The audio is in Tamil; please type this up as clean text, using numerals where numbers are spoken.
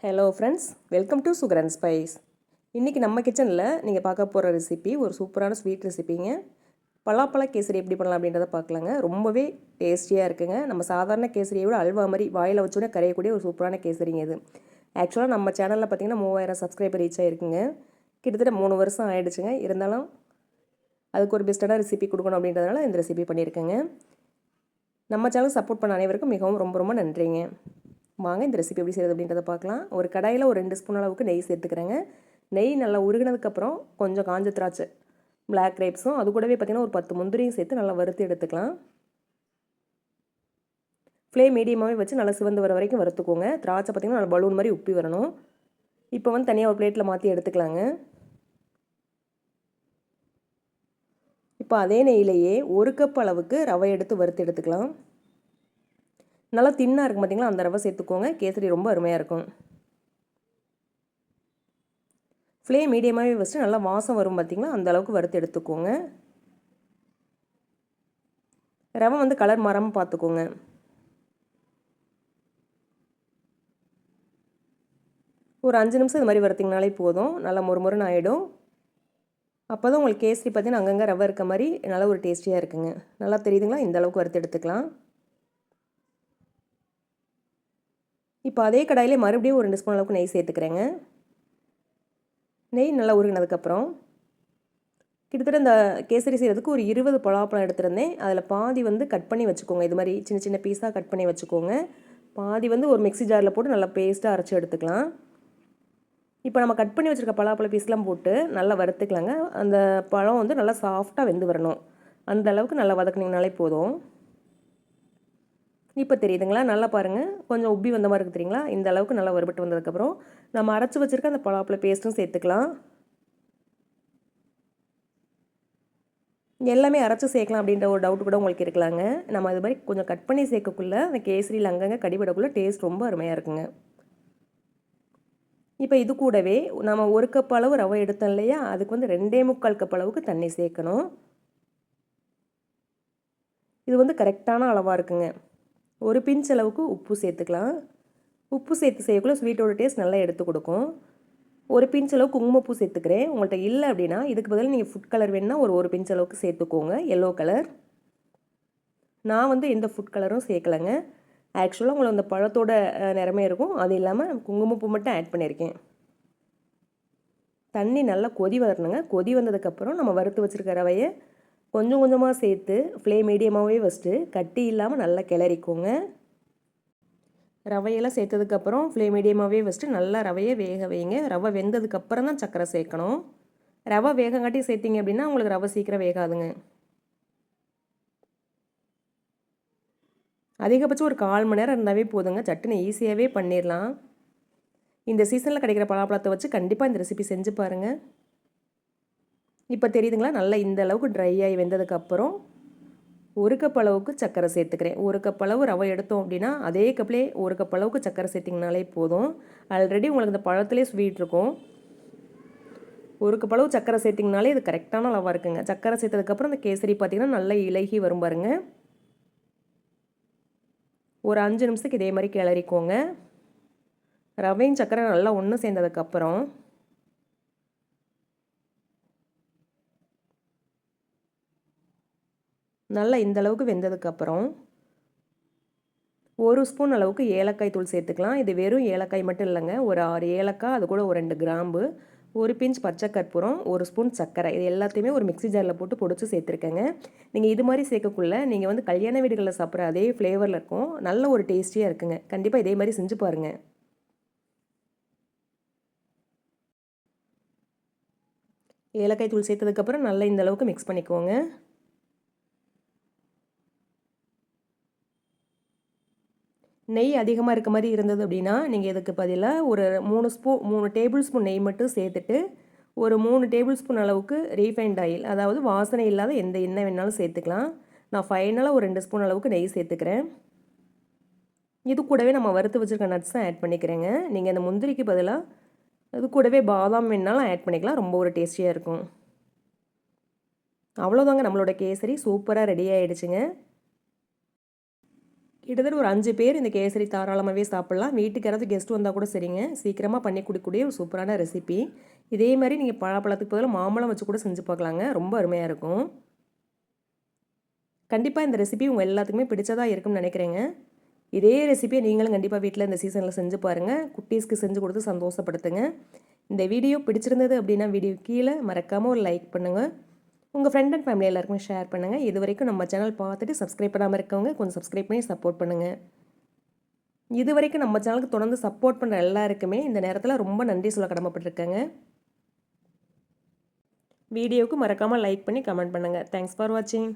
Hello friends, welcome to Sugar and Spice. இன்றைக்கி நம்ம கிச்சனில் நீங்கள் பார்க்க போகிற ரெசிபி ஒரு சூப்பரான ஸ்வீட் ரெசிபிங்க. பலாப்பழ கேசரி எப்படி பண்ணலாம் அப்படின்றத பார்க்கலாங்க. ரொம்பவே டேஸ்டியாக இருக்குங்க. நம்ம சாதாரண கேசரியை விட அல்வா மாதிரி வாயில் வச்சோன்னே கரையக்கூடிய ஒரு சூப்பரான கேசரிங்க இது. ஆக்சுவலாக நம்ம சேனலில் பார்த்திங்கன்னா 3000 சப்ஸ்கிரைபர் ரீச் ஆகிருக்குங்க. கிட்டத்தட்ட 3 வருஷம் ஆகிடுச்சுங்க. இருந்தாலும் அதுக்கு ஒரு பெஸ்ட்டான ரெசிபி கொடுக்கணும் அப்படின்றதுனால இந்த ரெசிபி பண்ணியிருக்கேங்க. நம்ம சேனல் சப்போர்ட் பண்ண அனைவருக்கும் மிகவும் ரொம்ப ரொம்ப நன்றிங்க. வாங்க இந்த ரெசிபி எப்படி செய்கிறது அப்படின்றத பார்க்கலாம். ஒரு கடாயில் ஒரு 2 ஸ்பூன் அளவுக்கு நெய் சேர்த்துக்கிறேங்க. நெய் நல்லா உருகினதுக்கப்புறம் கொஞ்சம் காஞ்ச திராட்சை, பிளாக் கிரேப்ஸும் அது கூடவே பார்த்திங்கன்னா ஒரு 10 முந்திரியும் சேர்த்து நல்லா வறுத்து எடுத்துக்கலாம். ஃப்ளேம் மீடியமாகவே வச்சு நல்லா சிவந்து வர வரைக்கும் வறுத்துக்கோங்க. திராட்சை பார்த்திங்கன்னா நல்லா பலூன் மாதிரி உப்பி வரணும். இப்போ வந்து தனியாக ஒரு பிளேட்டில் மாற்றி எடுத்துக்கலாங்க. இப்போ அதே நெய்யிலேயே 1 கப் அளவுக்கு ரவை எடுத்து வறுத்து எடுத்துக்கலாம். நல்லா தின்னாக இருக்கும் பார்த்திங்களா, அந்த ரவை சேர்த்துக்கோங்க. கேசரி ரொம்ப அருமையாக இருக்கும். ஃப்ளேம் மீடியமாகவே வச்சுட்டு நல்லா வாசம் வரும் பார்த்திங்களா, அந்த அளவுக்கு வறுத்து எடுத்துக்கோங்க. ரவை வந்து கலர் மாறாமல் பார்த்துக்கோங்க. ஒரு 5 நிமிஷம் இது மாதிரி வறுத்திங்கனாலே போதும். நல்லா மொறுமொறுன்னு ஆகிடும். அப்போ தான் உங்களுக்கு கேசரி பார்த்திங்கன்னா அங்கங்கே ரவை இருக்க மாதிரி நல்லா ஒரு டேஸ்டியாக இருக்குங்க. நல்லா தெரியுதுங்களா, இந்த அளவுக்கு வறுத்து எடுத்துக்கலாம். இப்போ அதே கடாயிலே மறுபடியும் ஒரு 2 ஸ்பூன் அளவுக்கு நெய் சேர்த்துக்கிறேங்க. நெய் நல்லா உருகினதுக்கப்புறம் கிட்டத்தட்ட இந்த கேசரி செய்கிறதுக்கு ஒரு 20 பலாப்பழம் எடுத்துருந்தேன். அதில் பாதி வந்து கட் பண்ணி வச்சுக்கோங்க. இது மாதிரி சின்ன சின்ன பீஸாக கட் பண்ணி வச்சுக்கோங்க. பாதி வந்து ஒரு மிக்ஸி ஜாரில் போட்டு நல்லா பேஸ்ட்டாக அரைச்சி எடுத்துக்கலாம். இப்போ நம்ம கட் பண்ணி வச்சுருக்க பலாப்பழ பீஸ்லாம் போட்டு நல்லா வறுத்துக்கலாங்க. அந்த பழம் வந்து நல்லா சாஃப்டாக வெந்து வரணும். அந்த அளவுக்கு நல்லா வதக்குனிங்கனாலே போதும். இப்போ தெரியுதுங்களா, நல்லா பாருங்கள், கொஞ்சம் உப்பி வந்த மாதிரி இருக்குது தெரியுங்களா. இந்த அளவுக்கு நல்லா வறுபட்டு வந்ததுக்கப்புறம் நம்ம அரைச்சி வச்சுருக்க அந்த பலாப்பழ பேஸ்ட்டும் சேர்த்துக்கலாம். எல்லாமே அரைச்சி சேர்க்கலாம் அப்படின்ற ஒரு டவுட் கூட உங்களுக்கு இருக்கலாங்க. நம்ம அது மாதிரி கொஞ்சம் கட் பண்ணி சேர்க்கக்குள்ள அந்த கேசரியில் அங்கங்கே கடிபடக்குள்ள டேஸ்ட் ரொம்ப அருமையாக இருக்குங்க. இப்போ இது கூடவே நம்ம 1 கப் அளவு ரவை எடுத்தோம் இல்லையா, அதுக்கு வந்து 2.25 கப் அளவுக்கு தண்ணி சேர்க்கணும். இது வந்து கரெக்டான அளவாக இருக்குங்க. ஒரு பிஞ்ச் அளவுக்கு உப்பு சேர்த்துக்கலாம். உப்பு சேர்த்து செய்யக்குள்ள ஸ்வீட்டோட டேஸ்ட் நல்லா எடுத்து கொடுக்கும். ஒரு பிஞ்ச் அளவுக்கு குங்குமப்பூ சேர்த்துக்கிறேன். உங்கள்கிட்ட இல்லை அப்படின்னா இதுக்கு பதில் நீங்கள் ஃபுட் கலர் வேணுன்னா ஒரு பிஞ்ச் அளவுக்கு சேர்த்துக்கோங்க, எல்லோ கலர். நான் வந்து எந்த ஃபுட் கலரும் சேர்க்கலைங்க. ஆக்சுவலாக உங்களுக்கு அந்த பழத்தோட நிறமே இருக்கும். அது இல்லாமல் குங்குமப்பூ மட்டும் ஆட் பண்ணியிருக்கேன். தண்ணி நல்லா கொதி வரணுங்க. கொதி வந்ததுக்கப்புறம் நம்ம வறுத்து வச்சுருக்க ரவையை கொஞ்சம் கொஞ்சமாக சேர்த்து ஃப்ளேம் மீடியமாகவே வச்சுட்டு கட்டி இல்லாமல் நல்லா கிளறிக்கோங்க. ரவையெல்லாம் சேர்த்ததுக்கப்புறம் ஃப்ளேம் மீடியமாகவே வச்சுட்டு நல்லா ரவையை வேக வைங்க. ரவை வெந்ததுக்கப்புறம் தான் சர்க்கரை சேர்க்கணும். ரவை வேகங்காட்டி சேர்த்திங்க அப்படின்னா உங்களுக்கு ரவை சீக்கிரம் வேகாதுங்க. அதிகபட்சம் ஒரு 1/4 மணி நேரம் இருந்தாவே போதுங்க. சட்டுன்னு ஈஸியாகவே பண்ணிடலாம். இந்த சீசனில் கிடைக்கிற பலாப்பழத்தை வச்சு கண்டிப்பாக இந்த ரெசிபி செஞ்சு பாருங்கள். இப்போ தெரியுதுங்களா, நல்லா இந்த அளவுக்கு ட்ரை ஆகி வெந்ததுக்கப்புறம் 1 கப் அளவுக்கு சர்க்கரை சேர்த்துக்கிறேன். 1 கப் அளவு ரவை எடுத்தோம் அப்படின்னா அதே கப்லேயே 1 கப் அளவுக்கு சர்க்கரை சேர்த்திங்கனாலே போதும். ஆல்ரெடி உங்களுக்கு இந்த பழத்துலேயே ஸ்வீட் இருக்கும். 1 கப் அளவு சர்க்கரை சேர்த்திங்கனாலே இது கரெக்டான அளவாக இருக்குங்க. சர்க்கரை சேர்த்ததுக்கப்புறம் இந்த கேசரி பார்த்திங்கன்னா நல்லா இலகி வரும் பாருங்கள். ஒரு 5 நிமிஷத்துக்கு இதே மாதிரி கிளறிக்கோங்க. ரவையும் சர்க்கரை நல்லா ஒன்று சேர்ந்ததுக்கப்புறம் நல்லா இந்த அளவுக்கு வெந்ததுக்கப்புறம் 1 ஸ்பூன் அளவுக்கு ஏலக்காய் தூள் சேர்த்துக்கலாம். இது வெறும் ஏலக்காய் மட்டும் இல்லைங்க. ஒரு 6 ஏலக்காய், அது கூட ஒரு 2 கிராம்பு, ஒரு பிஞ்ச் பச்சை கற்பூரம், 1 ஸ்பூன் சர்க்கரை, இது எல்லாத்தையுமே ஒரு மிக்ஸி ஜாரில் போட்டு பொடிச்சு சேர்த்துருக்கேங்க. நீங்கள் இது மாதிரி சேர்க்கக்குள்ள நீங்கள் வந்து கல்யாண வீடுகளில் சாப்பிட்ற அதே ஃப்ளேவரில் இருக்கும். நல்ல ஒரு டேஸ்டியாக இருக்குங்க. கண்டிப்பாக இதே மாதிரி செஞ்சு பாருங்கள். ஏலக்காய் தூள் சேர்த்ததுக்கப்புறம் நல்லா இந்த அளவுக்கு மிக்ஸ் பண்ணிக்கோங்க. நெய் அதிகமாக இருக்க மாதிரி இருந்தது அப்படின்னா நீங்கள் இதுக்கு பதிலாக ஒரு 3 டேபிள் ஸ்பூன் நெய் மட்டும் சேர்த்துட்டு ஒரு 3 டேபிள் ஸ்பூன் அளவுக்கு ரீஃபைண்ட் ஆயில், அதாவது வாசனை இல்லாத எந்த எண்ணெய் வேணாலும் சேர்த்துக்கலாம். நான் ஃபைனலாக ஒரு 2 ஸ்பூன் அளவுக்கு நெய் சேர்த்துக்கிறேன். இது கூடவே நம்ம வறுத்து வச்சுருக்க நட்ஸை ஆட் பண்ணிக்கிறேங்க. நீங்கள் அந்த முந்திரிக்கு பதிலாக இது கூடவே பாதாம் வேணாலும் ஆட் பண்ணிக்கலாம். ரொம்ப ஒரு டேஸ்டியாக இருக்கும். அவ்வளோதாங்க, நம்மளோட கேசரி சூப்பராக ரெடி ஆகிடுச்சுங்க. கிட்டத்தட்ட ஒரு 5 பேர் இந்த கேசரி தாராளமாகவே சாப்பிட்லாம். வீட்டுக்கு யாராவது கெஸ்ட் வந்தால் கூட சரிங்க. சீக்கிரமாக பண்ணி கொடுக்கக்கூடிய ஒரு சூப்பரான ரெசிபி. இதே மாதிரி நீங்கள் பலாப்பழத்துக்கு பதிலாக மாம்பழம் வச்சு கூட செஞ்சு பார்க்கலாங்க. ரொம்ப அருமையாக இருக்கும். கண்டிப்பாக இந்த ரெசிபி உங்கள் எல்லாத்துக்குமே பிடிச்சதா இருக்கும்னு நினைக்கிறேங்க. இதே ரெசிபியை நீங்களும் கண்டிப்பாக வீட்டில் இந்த சீசனில் செஞ்சு பாருங்கள். குட்டீஸ்க்கு செஞ்சு கொடுத்து சந்தோஷப்படுத்துங்க. இந்த வீடியோ பிடிச்சிருந்தது அப்படின்னா வீடியோ கீழே மறக்காமல் ஒரு லைக் பண்ணுங்கள். உங்கள் ஃப்ரெண்ட் அண்ட் ஃபேமிலி எல்லாருக்குமே ஷேர் பண்ணுங்கள். இது வரைக்கும் நம்ம சேனல் பார்த்துட்டு சப்ஸ்கிரைப் பண்ணாமல் இருக்கவங்க கொஞ்சம் சப்ஸ்கிரைப் பண்ணி சப்போர்ட் பண்ணுங்கள். இது வரைக்கும் நம்ம சேனலுக்கு தொடர்ந்து சப்போர்ட் பண்ணுற எல்லாருக்குமே இந்த நேரத்தில் ரொம்ப நன்றி சொல்ல கடமைப்பட்டிருக்கேங்க. வீடியோவுக்கு மறக்காமல் லைக் பண்ணி கமெண்ட் பண்ணுங்கள். தேங்க்ஸ் ஃபார் வாட்சிங்.